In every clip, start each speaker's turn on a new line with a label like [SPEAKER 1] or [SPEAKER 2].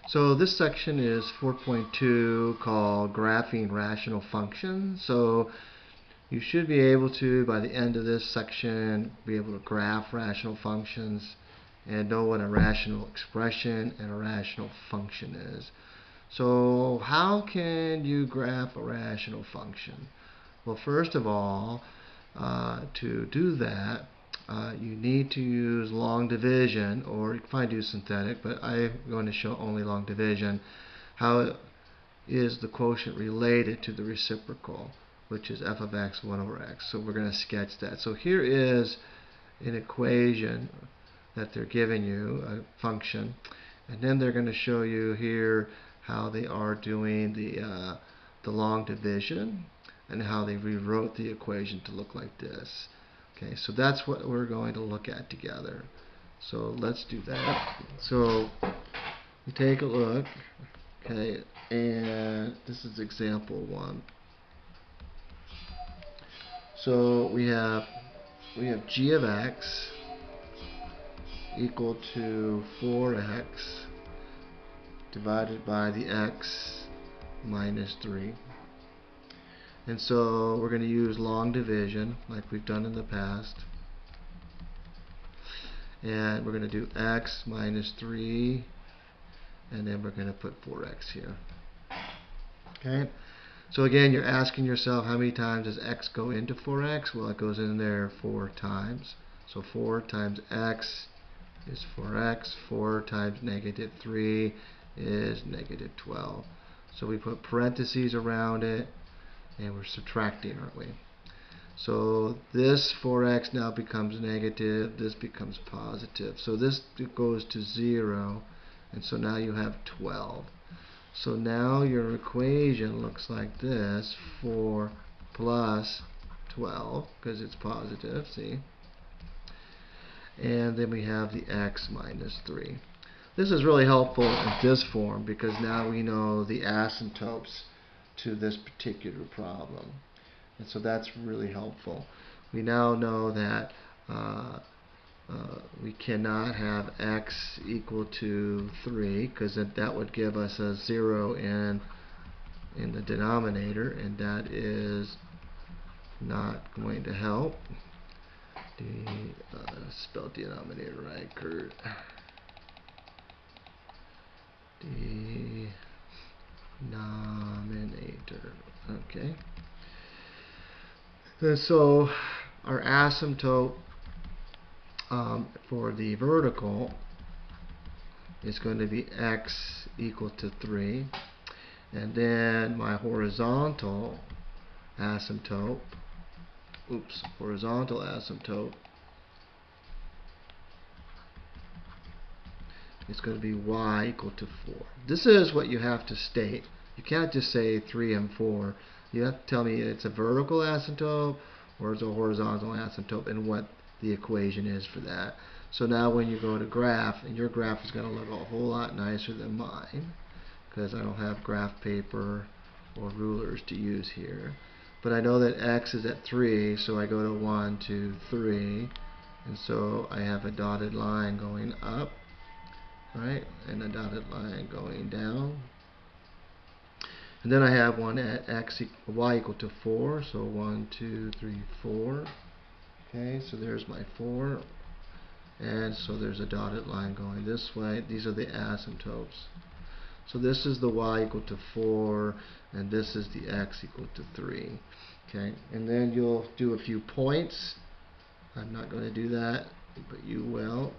[SPEAKER 1] So this section is 4.2 called Graphing Rational Functions. So you should be able to, by the end of this section, be able to graph rational functions and know what a rational expression and a rational function is. So how can you graph a rational function? Well, first of all, to do that, you need to use long division, or you can probably do synthetic, but I'm going to show only long division. How is the quotient related to the reciprocal, which is f of x 1 over x? So we're going to sketch that. So here is an equation that they're giving you, a function, and then they're going to show you here how they are doing the long division and how they rewrote the equation to look like this. Okay, so that's what we're going to look at together. So let's do that. So you take a look, okay, and this is example 1. So we have g of x equal to 4x divided by the x minus 3. And so we're going to use long division like we've done in the past. And we're going to do x minus 3, and then we're going to put 4x here. Okay? So again, you're asking yourself, how many times does x go into 4x? Well, it goes in there 4 times. So 4 times x is 4x. 4 times negative 3 is negative 12. So we put parentheses around it, and we're subtracting, aren't we? So this 4x now becomes negative, this becomes positive. So this goes to 0, and so now you have 12. So now your equation looks like this: 4 plus 12, because it's positive, see? And then we have the x minus 3. This is really helpful in this form because now we know the asymptotes to this particular problem. And so that's really helpful. We now know that we cannot have x equal to 3 because that would give us a 0 in the denominator, and that is not going to help. Spell denominator right, Kurt. Denominator. Okay. And so our asymptote for the vertical is going to be x equal to 3, and then my horizontal asymptote is going to be y equal to 4. This is what you have to state. You can't just say 3 and 4. You have to tell me it's a vertical asymptote or it's a horizontal asymptote and what the equation is for that. So now when you go to graph, and your graph is going to look a whole lot nicer than mine because I don't have graph paper or rulers to use here. But I know that x is at 3, so I go to 1, 2, 3, and so I have a dotted line going up, right, and a dotted line going down. And then I have one at y equal to 4, so 1, 2, 3, 4. Okay, so there's my 4. And so there's a dotted line going this way. These are the asymptotes. So this is the y equal to 4, and this is the x equal to 3. Okay, and then you'll do a few points. I'm not going to do that, but you will.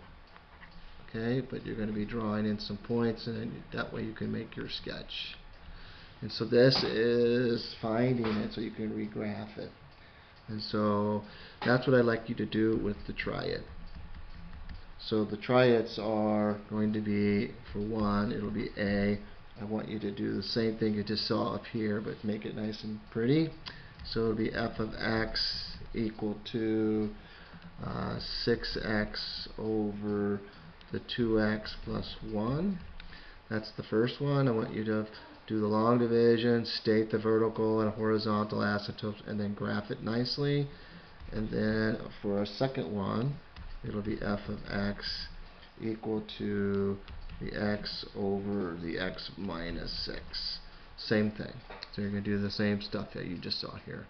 [SPEAKER 1] Okay, but you're going to be drawing in some points, and then that way you can make your sketch. And so this is finding it so you can regraph it. And so that's what I'd like you to do with the triad. So the triads are going to be, for 1, it'll be A. I want you to do the same thing you just saw up here, but make it nice and pretty. So it'll be f of x equal to 6x over the 2x plus 1. That's the first one. I want you to do the long division, state the vertical and horizontal asymptotes, and then graph it nicely. And then for a second one, it'll be f of x equal to the x over the x minus 6. Same thing. So you're going to do the same stuff that you just saw here.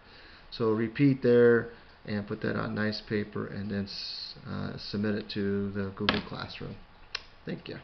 [SPEAKER 1] So repeat there and put that on nice paper and then submit it to the Google Classroom. Thank you.